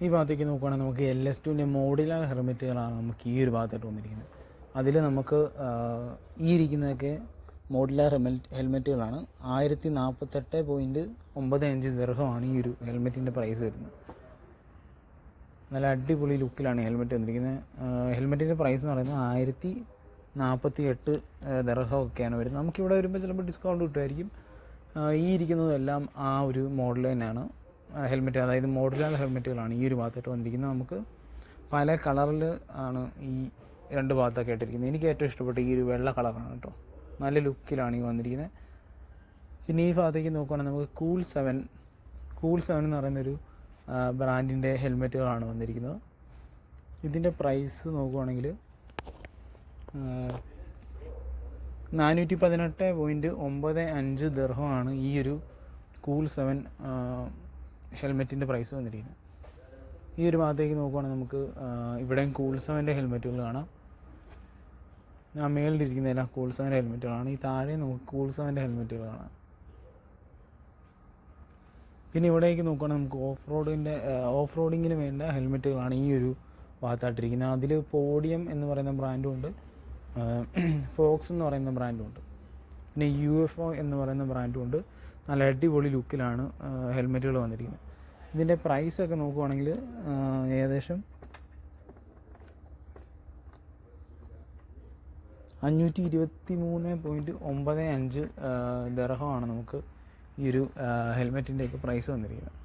ഈ ഭാഗത്തേക്ക് നോക്കുകയാണെങ്കിൽ നമുക്ക് LS2ൻ്റെ മോഡുലാർ ഹെൽമെറ്റുകളാണ് നമുക്ക് ഈ ഒരു ഭാഗത്തായിട്ട് വന്നിരിക്കുന്നത്. അതിൽ നമുക്ക് ഈ ഇരിക്കുന്നതൊക്കെ മോഡുലാർ ഹെൽമെറ്റുകളാണ്. 1048.95 ദിർഹമാണ് ഈ ഒരു ഹെൽമെറ്റിൻ്റെ പ്രൈസ് വരുന്നത്. നല്ല അടിപൊളി ലുക്കിലാണ് ഹെൽമെറ്റ് വന്നിരിക്കുന്നത്. ഹെൽമെറ്റിൻ്റെ പ്രൈസ് എന്ന് പറയുന്നത് 1048 ദിർഹമൊക്കെയാണ് വരുന്നത്. നമുക്കിവിടെ വരുമ്പോൾ ചിലപ്പോൾ ഡിസ്കൗണ്ട് കിട്ടുമായിരിക്കും. ഈ ഇരിക്കുന്നതെല്ലാം ആ ഒരു മോഡൽ തന്നെയാണ് ഹെൽമെറ്റ്, അതായത് മോഡുലാർ ഹെൽമെറ്റുകളാണ് ഈ ഒരു ഭാഗത്തായിട്ട് വന്നിരിക്കുന്നത്. നമുക്ക് പല കളറിൽ ആണ് ഈ രണ്ട് ഭാഗത്തൊക്കെ ആയിട്ടിരിക്കുന്നത്. എനിക്ക് ഏറ്റവും ഇഷ്ടപ്പെട്ട ഈ ഒരു വെള്ള കളറാണ് കേട്ടോ. നല്ല ലുക്കിലാണ് ഈ വന്നിരിക്കുന്നത്. പിന്നെ ഈ ഭാഗത്തേക്ക് നോക്കുകയാണെങ്കിൽ നമുക്ക് കൂൾ 7 എന്ന് പറയുന്നൊരു ബ്രാൻഡിൻ്റെ ഹെൽമെറ്റുകളാണ് വന്നിരിക്കുന്നത്. ഇതിൻ്റെ പ്രൈസ് നോക്കുകയാണെങ്കിൽ 418.95 ദിർഹമാണ് ഈ ഒരു കൂൾ 7 ഹെൽമെറ്റിൻ്റെ പ്രൈസ് വന്നിരിക്കുന്നത്. ഈ ഒരു ഭാഗത്തേക്ക് നോക്കുകയാണെങ്കിൽ നമുക്ക് ഇവിടെയും കൂൾ 7ൻ്റെ ഹെൽമെറ്റുകൾ കാണാം. ആ മേളിലിരിക്കുന്നതെല്ലാം കൂൾ 7 ഹെൽമെറ്റുകളാണ്. ഈ താഴെ നമുക്ക് കൂൾ 7ൻ്റെ ഹെൽമെറ്റുകൾ കാണാം. പിന്നെ ഇവിടേക്ക് നോക്കുകയാണെങ്കിൽ നമുക്ക് ഓഫ് റോഡിങ്ങിന് വേണ്ട ഹെൽമെറ്റുകളാണ് ഈ ഒരു ഭാഗത്തായിട്ടിരിക്കുന്നത്. അതിൽ പോഡിയം എന്ന് പറയുന്ന ബ്രാൻഡും ഉണ്ട്, ഫോക്സ് എന്ന് പറയുന്ന ബ്രാൻഡും ഉണ്ട്, പിന്നെ UFO എന്ന് പറയുന്ന ബ്രാൻഡും ഉണ്ട്. നല്ല അടിപൊളി ലുക്കിലാണ് ഹെൽമെറ്റുകൾ വന്നിരിക്കുന്നത്. ഇതിൻ്റെ പ്രൈസൊക്കെ നോക്കുവാണെങ്കിൽ ഏകദേശം 523.95 ദിർഹമാണ് നമുക്ക് ഈ ഒരു ഹെൽമെറ്റിൻ്റെയൊക്കെ പ്രൈസ് വന്നിരിക്കുന്നത്.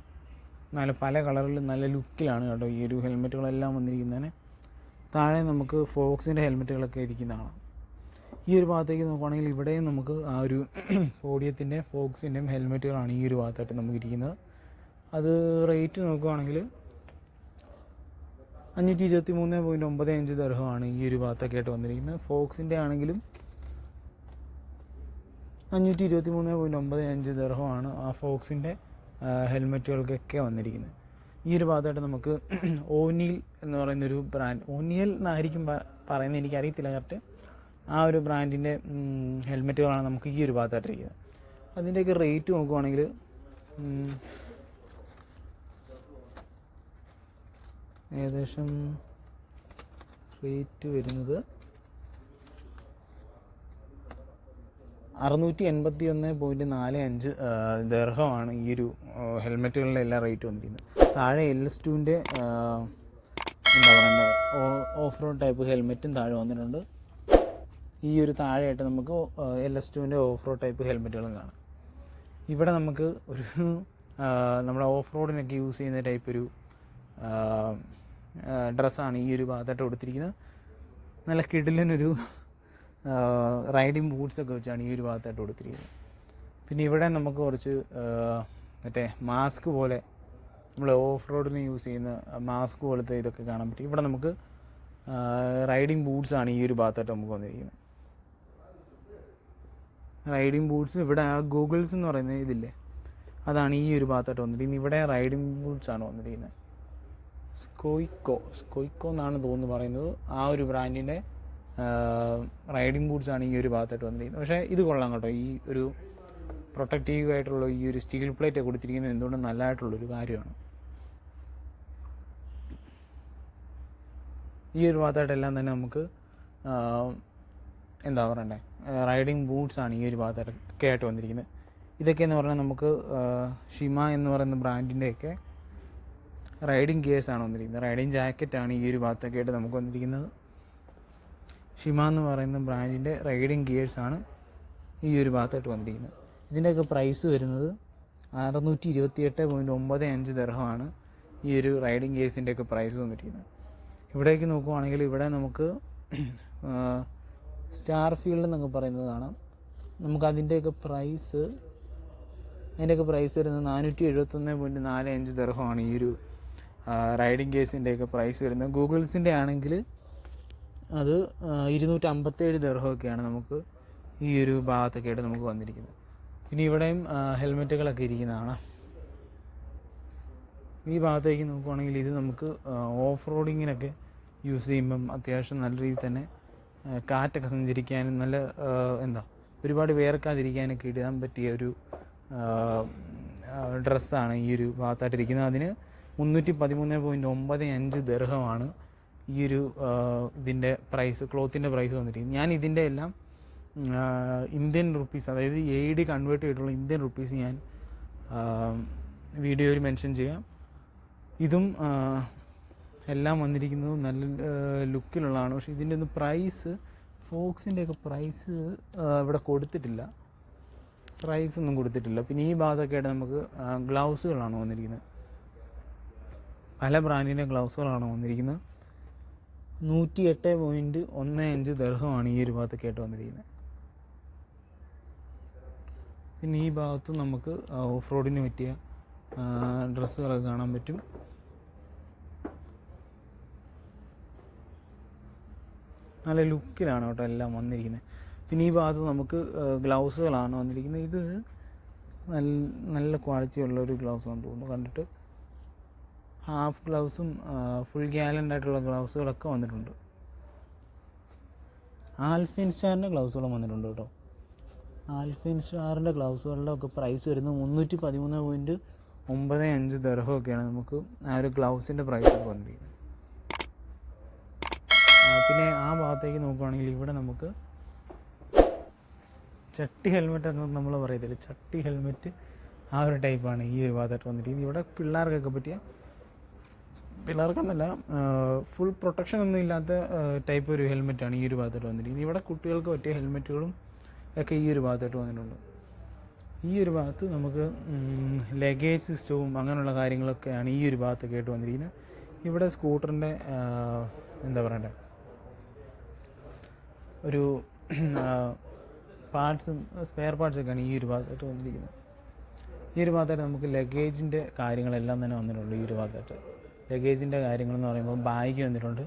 നല്ല പല കളറിൽ നല്ല ലുക്കിലാണ് കേട്ടോ ഈ ഒരു ഹെൽമെറ്റുകളെല്ലാം വന്നിരിക്കുന്നതിന്. താഴെ നമുക്ക് ഫോക്സിൻ്റെ ഹെൽമെറ്റുകളൊക്കെ ഇരിക്കുന്നതാണ്. ഈ ഒരു ഭാഗത്തേക്ക് നോക്കുകയാണെങ്കിൽ ഇവിടെയും നമുക്ക് ആ ഒരു പോഡിയത്തിൻ്റെ ഫോക്സിൻ്റെയും ഹെൽമെറ്റുകളാണ് ഈ ഒരു ഭാഗത്തായിട്ട് നമുക്ക് ഇരിക്കുന്നത്. അത് റേറ്റ് നോക്കുകയാണെങ്കിൽ 523.95 ദിർഹമാണ് ഈ ഒരു ഭാഗത്തൊക്കെ ആയിട്ട് വന്നിരിക്കുന്നത്. ഫോക്സിൻ്റെ ആണെങ്കിലും 523.95 ദിർഹമാണ് ആ ഫോക്സിൻ്റെ ഹെൽമെറ്റുകൾക്കൊക്കെ വന്നിരിക്കുന്നത്. ഈ ഒരു ഭാഗത്തായിട്ട് നമുക്ക് ഓനിയൽ എന്ന് പറയുന്നൊരു ബ്രാൻഡ്, ഓനിയൽ എന്നായിരിക്കും പറയുന്നത്, എനിക്കറിയത്തില്ല കറക്റ്റ്. ആ ഒരു ബ്രാൻഡിൻ്റെ ഹെൽമെറ്റുകളാണ് നമുക്ക് ഈ ഒരു ഭാഗത്തായിട്ടിരിക്കുന്നത്. അതിൻ്റെയൊക്കെ റേറ്റ് നോക്കുവാണെങ്കിൽ ഏകദേശം റേറ്റ് വരുന്നത് 681.45 ദിർഹമാണ് ഈ ഒരു ഹെൽമെറ്റുകളുടെ എല്ലാ റേറ്റ് വന്നിരിക്കുന്നത്. താഴെ LS2ൻ്റെ എന്താ പറയുന്നത് ഓഫ് റോഡ് ടൈപ്പ് ഹെൽമെറ്റും താഴെ വന്നിട്ടുണ്ട്. ഈ ഒരു താഴെയായിട്ട് നമുക്ക് LS2ൻ്റെ ഓഫ് റോഡ് ടൈപ്പ് ഹെൽമെറ്റുകളും കാണാം. ഇവിടെ നമുക്ക് ഒരു നമ്മുടെ ഓഫ് റോഡിനൊക്കെ യൂസ് ചെയ്യുന്ന ടൈപ്പ് ഒരു ഡ്രസ്സാണ് ഈ ഒരു ഭാഗത്തായിട്ട് കൊടുത്തിരിക്കുന്നത്. നല്ല കിടിലനൊരു റൈഡിങ് ബൂട്ട്സൊക്കെ വെച്ചാണ് ഈ ഒരു ഭാഗത്തായിട്ട് കൊടുത്തിരിക്കുന്നത്. പിന്നെ ഇവിടെ നമുക്ക് കുറച്ച് മറ്റേ മാസ്ക് പോലെ, നമ്മൾ ഓഫ് റോഡിന് യൂസ് ചെയ്യുന്ന മാസ്ക് പോലത്തെ ഇതൊക്കെ കാണാൻ പറ്റും. ഇവിടെ നമുക്ക് റൈഡിങ് ബൂട്ട്സാണ് ഈ ഒരു ഭാഗത്തായിട്ട് നമുക്ക് വന്നിരിക്കുന്നത്. റൈഡിങ് ബൂട്ട്സ് ഇവിടെ ആ ഗൂഗിൾസ് എന്ന് പറയുന്ന ഇതില്ലേ, അതാണ് ഈ ഒരു ഭാഗത്തായിട്ട് വന്നിരിക്കുന്നത്. ഇവിടെ റൈഡിങ് ബൂട്ട്സാണ് വന്നിരിക്കുന്നത്. സ്കോയ്ക്കോ എന്നാണ് തോന്നുന്നു പറയുന്നത്. ആ ഒരു ബ്രാൻഡിൻ്റെ റൈഡിങ് ബൂട്ട്സാണ് ഈ ഒരു ഭാഗത്തായിട്ട് വന്നിരിക്കുന്നത്. പക്ഷേ ഇത് കൊള്ളാം കേട്ടോ. ഈ ഒരു പ്രൊട്ടക്റ്റീവ് ആയിട്ടുള്ള ഈ ഒരു സ്റ്റീൽ പ്ലേറ്റ് കൊടുത്തിരിക്കുന്നത് എന്തുകൊണ്ടും നല്ലതായിട്ടുള്ളൊരു കാര്യമാണ്. ഈ ഒരു ഭാഗത്തായിട്ടെല്ലാം തന്നെ നമുക്ക് എന്താ പറയണ്ടേ, റൈഡിങ് ബൂട്ട്സാണ് ഈ ഒരു ഭാഗത്തൊക്കെ ആയിട്ട് വന്നിരിക്കുന്നത്. ഇതൊക്കെയെന്ന് പറഞ്ഞാൽ നമുക്ക് ഷിമ എന്ന് പറയുന്ന ബ്രാൻഡിൻ്റെയൊക്കെ റൈഡിങ് ഗിയേഴ്സാണ് വന്നിരിക്കുന്നത്. റൈഡിങ് ജാക്കറ്റാണ് ഈ ഒരു ഭാഗത്തൊക്കെ ആയിട്ട് നമുക്ക് വന്നിരിക്കുന്നത്. ഷിമ എന്ന് പറയുന്ന ബ്രാൻഡിൻ്റെ റൈഡിങ് ഗിയേഴ്സാണ് ഈ ഒരു ഭാഗത്തായിട്ട് വന്നിരിക്കുന്നത്. ഇതിൻ്റെയൊക്കെ പ്രൈസ് വരുന്നത് 628.95 ദിർഹമാണ് ഈ ഒരു റൈഡിങ് ഗിയേഴ്സിൻ്റെയൊക്കെ പ്രൈസ് വന്നിരിക്കുന്നത്. ഇവിടേക്ക് നോക്കുവാണെങ്കിൽ ഇവിടെ നമുക്ക് സ്റ്റാർ ഫീൽഡ് എന്നൊക്കെ പറയുന്നത് കാണാം. നമുക്ക് അതിൻ്റെയൊക്കെ പ്രൈസ് വരുന്നത് 471.45 ദിർഹമാണ് ഈ ഒരു റൈഡിങ് ഗിയേഴ്സിൻ്റെയൊക്കെ പ്രൈസ് വരുന്നത്. ഗൂഗിൾസിൻ്റെ ആണെങ്കിൽ അത് 257 ദിർഹമൊക്കെയാണ് നമുക്ക് ഈ ഒരു ഭാഗത്തൊക്കെ ആയിട്ട് നമുക്ക് വന്നിരിക്കുന്നത്. പിന്നെ ഇവിടെയും ഹെൽമെറ്റുകളൊക്കെ ഇരിക്കുന്നതാണ്. ഈ ഭാഗത്തേക്ക് നോക്കുവാണെങ്കിൽ ഇത് നമുക്ക് ഓഫ് റോഡിങ്ങിനൊക്കെ യൂസ് ചെയ്യുമ്പം അത്യാവശ്യം നല്ല രീതിയിൽ തന്നെ കാറ്റൊക്കെ സഞ്ചരിക്കാനും നല്ല ഒരുപാട് വേർക്കാതിരിക്കാനൊക്കെ ഇടാൻ പറ്റിയ ഒരു ഡ്രസ്സാണ് ഈ ഒരു ഭാഗത്തായിട്ടിരിക്കുന്നത്. അതിന് 313.95 ദിർഹമാണ് ഈ ഒരു ഇതിൻ്റെ പ്രൈസ്, ക്ലോത്തിൻ്റെ പ്രൈസ് വന്നിരിക്കുന്നത്. ഞാൻ ഇതിൻ്റെ എല്ലാം ഇന്ത്യൻ റുപ്പീസ്, അതായത് AED കൺവേർട്ട് ചെയ്തിട്ടുള്ള ഇന്ത്യൻ റുപ്പീസ് ഞാൻ വീഡിയോയിൽ മെൻഷൻ ചെയ്യാം. ഇതും എല്ലാം വന്നിരിക്കുന്നത് നല്ല ലുക്കിലുള്ളതാണ്. പക്ഷേ ഇതിൻ്റെ ഒന്നും പ്രൈസ്, ഫോക്സിൻ്റെയൊക്കെ പ്രൈസ് ഇവിടെ കൊടുത്തിട്ടില്ല, പ്രൈസ് ഒന്നും കൊടുത്തിട്ടില്ല. പിന്നെ ഈ ഭാഗത്തൊക്കെ ആയിട്ട് നമുക്ക് ഗ്ലൗസുകളാണ് വന്നിരിക്കുന്നത്, പല ബ്രാൻഡിൻ്റെ ഗ്ലൗസുകളാണ് വന്നിരിക്കുന്നത്. 108.15 ദിർഹമാണ് ഈ ഒരു ഭാഗത്തൊക്കെ ആയിട്ട് വന്നിരിക്കുന്നത്. പിന്നെ ഈ ഭാഗത്ത് നമുക്ക് ഓഫ് റോഡിന് പറ്റിയ ഡ്രസ്സുകളൊക്കെ കാണാൻ പറ്റും. നല്ല ലുക്കിലാണ് കേട്ടോ എല്ലാം വന്നിരിക്കുന്നത്. പിന്നെ ഈ ഭാഗത്ത് നമുക്ക് ഗ്ലൗസുകളാണ് വന്നിരിക്കുന്നത്. ഇത് നല്ല ക്വാളിറ്റി ഉള്ളൊരു ഗ്ലൗസാണെന്ന് തോന്നുന്നു കണ്ടിട്ട്. ഹാഫ് ഗ്ലൗസും ഫുൾ ഗ്യാലൻ്റായിട്ടുള്ള ഗ്ലൗസുകളൊക്കെ വന്നിട്ടുണ്ട്. ആൽഫൈൻ സ്റ്റാറിൻ്റെ ഗ്ലൗസുകളും വന്നിട്ടുണ്ട് കേട്ടോ. ആൽഫൈൻ സ്റ്റാറിൻ്റെ ഗ്ലൗസുകളുടെ ഒക്കെ പ്രൈസ് വരുന്നത് 313.95 ദിർഹമൊക്കെയാണ് നമുക്ക് ആ ഒരു ഗ്ലൗസിൻ്റെ പ്രൈസ് വന്നിരിക്കുന്നത്. പിന്നെ ആ ഭാഗത്തേക്ക് നോക്കുകയാണെങ്കിൽ ഇവിടെ നമുക്ക് ചട്ടി ഹെൽമെറ്റ് എന്നൊന്നും നമ്മൾ പറയത്തില്ല, ചട്ടി ഹെൽമെറ്റ് ആ ഒരു ടൈപ്പാണ് ഈ ഒരു ഭാഗത്തായിട്ട് വന്നിരിക്കുന്നത്. ഇവിടെ പിള്ളേർക്കൊക്കെ പറ്റിയ, പിള്ളേർക്കെന്നല്ല, ഫുൾ പ്രൊട്ടക്ഷൻ ഒന്നും ഇല്ലാത്ത ടൈപ്പ് ഒരു ഹെൽമെറ്റാണ് ഈ ഒരു ഭാഗത്തായിട്ട് വന്നിരിക്കുന്നത്. ഇവിടെ കുട്ടികൾക്ക് പറ്റിയ ഹെൽമെറ്റുകളും ഒക്കെ ഈ ഒരു ഭാഗത്തായിട്ട് വന്നിട്ടുണ്ട്. ഈ ഒരു ഭാഗത്ത് നമുക്ക് ലഗേജ് സിസ്റ്റവും അങ്ങനെയുള്ള കാര്യങ്ങളൊക്കെയാണ് ഈ ഒരു ഭാഗത്തൊക്കെ ആയിട്ട് വന്നിരിക്കുന്നത്. ഇവിടെ സ്കൂട്ടറിൻ്റെ എന്താ പറയണ്ടേ, ഒരു പാർട്സും സ്പെയർ പാർട്സൊക്കെയാണ് ഈ ഒരു ഭാഗത്തായിട്ട് വന്നിരിക്കുന്നത്. ഈ ഒരു ഭാഗത്തായിട്ട് നമുക്ക് ലഗേജിൻ്റെ കാര്യങ്ങളെല്ലാം തന്നെ വന്നിട്ടുണ്ട്. ഈ ഒരു ഭാഗത്തായിട്ട് ലഗേജിൻ്റെ കാര്യങ്ങളെന്ന് പറയുമ്പോൾ ബാഗ് വന്നിട്ടുണ്ട്,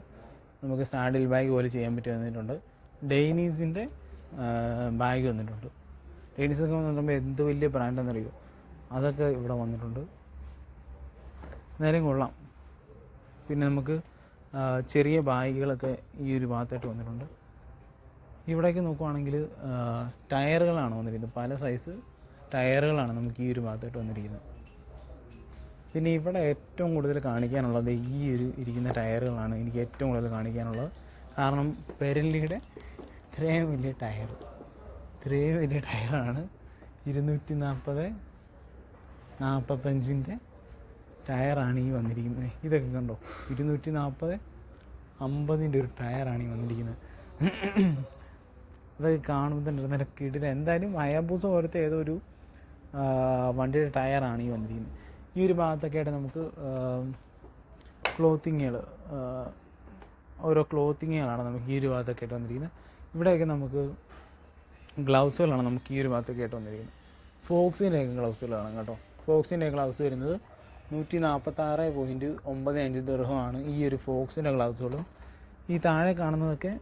നമുക്ക് സാഡിൽ ബാഗ് പോലെ ചെയ്യാൻ പറ്റി വന്നിട്ടുണ്ട്. ഡെയ്നീസിൻ്റെ ബാഗ് വന്നിട്ടുണ്ട്. ഡെയ്നീസൊക്കെ വന്നിട്ടുമ്പോൾ എന്ത് വലിയ ബ്രാൻഡെന്നറിയോ, അതൊക്കെ ഇവിടെ വന്നിട്ടുണ്ട്. നേരം കൊള്ളാം. പിന്നെ നമുക്ക് ചെറിയ ബാഗുകളൊക്കെ ഈ ഒരു ഭാഗത്തായിട്ട് വന്നിട്ടുണ്ട്. ഇവിടേക്ക് നോക്കുവാണെങ്കിൽ ടയറുകളാണ് വന്നിരിക്കുന്നത്, പല സൈസ് ടയറുകളാണ് നമുക്ക് ഈ ഒരു ഭാഗത്തായിട്ട് വന്നിരിക്കുന്നത്. പിന്നെ ഇവിടെ ഏറ്റവും കൂടുതൽ കാണിക്കാനുള്ളത് ഈ ഒരു ഇരിക്കുന്ന ടയറുകളാണ് എനിക്ക് ഏറ്റവും കൂടുതൽ കാണിക്കാനുള്ളത്. കാരണം പെരലിയുടെ ഇത്രയും വലിയ ടയറാണ് 240/45 ടയറാണ് ഈ വന്നിരിക്കുന്നത്. ഇതൊക്കെ കണ്ടോ, 240/50 ഒരു ടയറാണ് ഈ വന്നിരിക്കുന്നത്. അതൊക്കെ കാണുമ്പോൾ തന്നെ നല്ല കിടില. എന്തായാലും ഹയാബൂസ പോലത്തെ ഏതോ ഒരു വണ്ടിയുടെ ടയറാണ് ഈ വന്നിരിക്കുന്നത്. ഈ ഒരു ഭാഗത്തൊക്കെ ആയിട്ട് നമുക്ക് ക്ലോത്തിങ്ങുകൾ, ഓരോ ക്ലോത്തിങ്ങുകളാണ് നമുക്ക് ഈ ഒരു ഭാഗത്തൊക്കെ ആയിട്ട് വന്നിരിക്കുന്നത്. ഇവിടെയൊക്കെ നമുക്ക് ഗ്ലൗസുകളാണ് നമുക്ക് ഈ ഒരു ഭാഗത്തൊക്കെ ആയിട്ട് വന്നിരിക്കുന്നത്. ഫോക്സിൻ്റെയൊക്കെ ഗ്ലൗസുകളാണ് കേട്ടോ. ഫോക്സിൻ്റെ ഗ്ലൗസ് വരുന്നത് 146.95 ദിർഹമാണ് ഈ ഒരു ഫോക്സിൻ്റെ ഗ്ലൗസുകളും. ഈ താഴെ കാണുന്നതൊക്കെ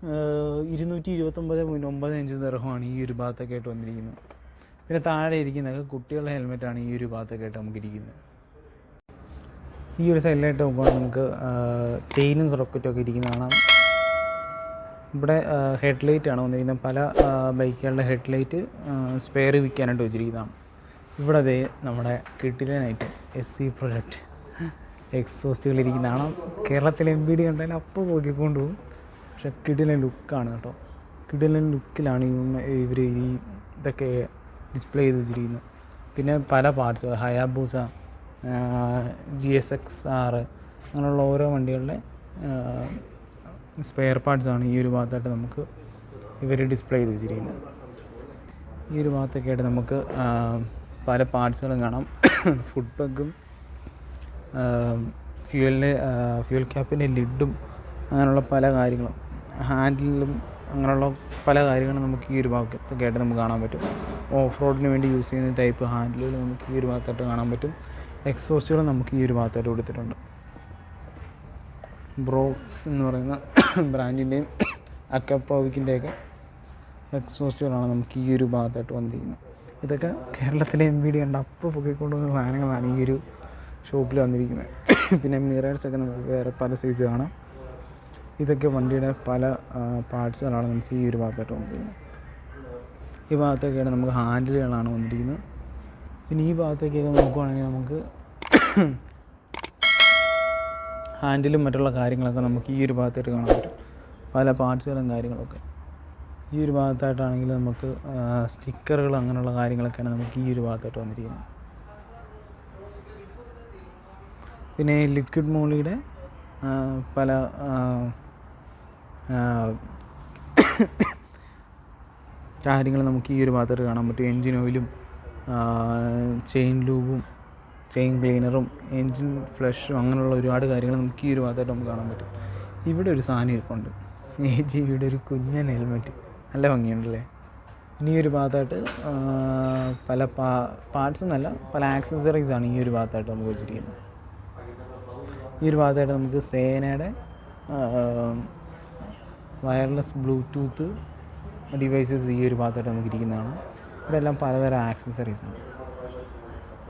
229.95 ദിർഹമാണ് ഈ ഒരു ഭാഗത്തൊക്കെ ആയിട്ട് വന്നിരിക്കുന്നത്. പിന്നെ താഴെ ഇരിക്കുന്നതൊക്കെ കുട്ടികളുടെ ഹെൽമെറ്റാണ് ഈ ഒരു ഭാഗത്തൊക്കെ ആയിട്ട് നമുക്കിരിക്കുന്നത്. ഈ ഒരു സൈഡിലായിട്ട് നോക്കുമ്പോൾ നമുക്ക് ചെയിനും സോക്കറ്റും ഒക്കെ ഇരിക്കുന്ന കാണാം. ഇവിടെ ഹെഡ്ലൈറ്റാണ് വന്നിരിക്കുന്നത്. പല ബൈക്കുകളുടെ ഹെഡ്ലൈറ്റ് സ്പെയർ വിൽക്കാനായിട്ട് വെച്ചിരിക്കുന്നതാണ്. ഇവിടെ അതേ നമ്മുടെ കിടിലനായിട്ട് SC പ്രൊജക്റ്റ് എക്സോസ്റ്റുകളിരിക്കുന്നതാണ്. കേരളത്തിലെ MBD കണ്ടാൽ അപ്പോൾ പോക്കിക്കൊണ്ട് പോകും. പക്ഷെ കിടിലൻ ലുക്കാണ് കേട്ടോ. കിടിലൻ ലുക്കിലാണ് ഇവർ ഈ ഇതൊക്കെ ഡിസ്പ്ലേ ചെയ്ത് വെച്ചിരിക്കുന്നത്. പിന്നെ പല പാർട്സ്, ഹയാബൂസ, GSX-R അങ്ങനെയുള്ള ഓരോ വണ്ടികളുടെ സ്പെയർ പാർട്സാണ് ഈ ഒരു ഭാഗത്തായിട്ട് നമുക്ക് ഇവർ ഡിസ്പ്ലേ ചെയ്ത് വെച്ചിരിക്കുന്നത്. ഈ ഒരു ഭാഗത്തൊക്കെ ആയിട്ട് നമുക്ക് പല പാർട്സുകളും കാണാം. ഫുഡ് പ്ലഗും ഫ്യൂൽ ക്യാപ്പിൻ്റെ ലിഡും അങ്ങനെയുള്ള പല കാര്യങ്ങളും, ഹാൻഡിലും അങ്ങനെയുള്ള പല കാര്യങ്ങളും നമുക്ക് ഈ ഒരു ഭാഗത്തൊക്കെ ആയിട്ട് നമുക്ക് കാണാൻ പറ്റും. ഓഫ് റോഡിന് വേണ്ടി യൂസ് ചെയ്യുന്ന ടൈപ്പ് ഹാൻഡിലുകൾ നമുക്ക് ഈ ഒരു ഭാഗത്തായിട്ട് കാണാൻ പറ്റും. എക്സോസ്റ്റുകൾ നമുക്ക് ഈ ഒരു ഭാഗത്തായിട്ട് കൊടുത്തിട്ടുണ്ട്. ബ്രോക്സ് എന്ന് പറയുന്ന ബ്രാൻഡിൻ്റെയും അക്കപ്രോവിക്കിൻ്റെയൊക്കെ എക്സോസ്റ്റുകളാണ് നമുക്ക് ഈ ഒരു ഭാഗത്തായിട്ട് വന്നിരിക്കുന്നത്. ഇതൊക്കെ കേരളത്തിലെ MBD കണ്ട അപ്പോൾ പൊക്കിക്കൊണ്ടുവന്ന സാധനങ്ങളാണ് ഈ ഒരു ഷോപ്പിൽ വന്നിരിക്കുന്നത്. പിന്നെ മിറേഴ്സൊക്കെ നമുക്ക് വേറെ പല സൈസ് കാണാം. ഇതൊക്കെ വണ്ടിയുടെ പല പാർട്സുകളാണ് നമുക്ക് ഈ ഒരു ഭാഗത്തായിട്ട് വന്നിരിക്കുന്നത്. ഈ ഭാഗത്തൊക്കെയാണ് നമുക്ക് ഹാൻഡിലുകളാണ് വന്നിരിക്കുന്നത്. പിന്നെ ഈ ഭാഗത്തേക്കൊക്കെ നോക്കുവാണെങ്കിൽ നമുക്ക് ഹാൻഡിലും മറ്റുള്ള കാര്യങ്ങളൊക്കെ നമുക്ക് ഈ ഒരു ഭാഗത്തായിട്ട് കാണാൻ പറ്റും. പല പാർട്സുകളും കാര്യങ്ങളൊക്കെ ഈ ഒരു ഭാഗത്തായിട്ടാണെങ്കിൽ നമുക്ക് സ്റ്റിക്കറുകൾ അങ്ങനെയുള്ള കാര്യങ്ങളൊക്കെയാണ് നമുക്ക് ഈ ഒരു ഭാഗത്തായിട്ട് വന്നിരിക്കുന്നത്. പിന്നെ ലിക്വിഡ് മോളിയുടെ പല കാര്യങ്ങൾ നമുക്ക് ഈ ഒരു ഭാഗത്തായിട്ട് കാണാൻ പറ്റും. എൻജിൻ ഓയിലും ചെയിൻ ലൂബും ചെയിൻ ക്ലീനറും എൻജിൻ ഫ്ലഷും അങ്ങനെയുള്ള ഒരുപാട് കാര്യങ്ങൾ നമുക്ക് ഈ ഒരു ഭാഗത്തായിട്ട് നമുക്ക് കാണാൻ പറ്റും. ഇവിടെ ഒരു സാധനം ഇരിപ്പുണ്ട്, AGV-യുടെ ഒരു കുഞ്ഞൻ ഹെൽമെറ്റ്, നല്ല ഭംഗിയുണ്ടല്ലേ. ഇനി ഈ ഒരു ഭാഗത്തായിട്ട് പല പാർട്സ് എന്നല്ല പല ആക്സസറീസാണ് ഈ ഒരു ഭാഗത്തായിട്ട് നമുക്ക് വെച്ചിരിക്കുന്നത്. ഈ ഒരു ഭാഗത്തായിട്ട് നമുക്ക് സേനയുടെ വയർലെസ് ബ്ലൂടൂത്ത് ഡിവൈസസ് ഈ ഒരു ഭാഗത്തായിട്ട് നമുക്ക് ഇരിക്കുന്നതാണ്. ഇവിടെ എല്ലാം പലതരം ആക്സസറീസാണ്.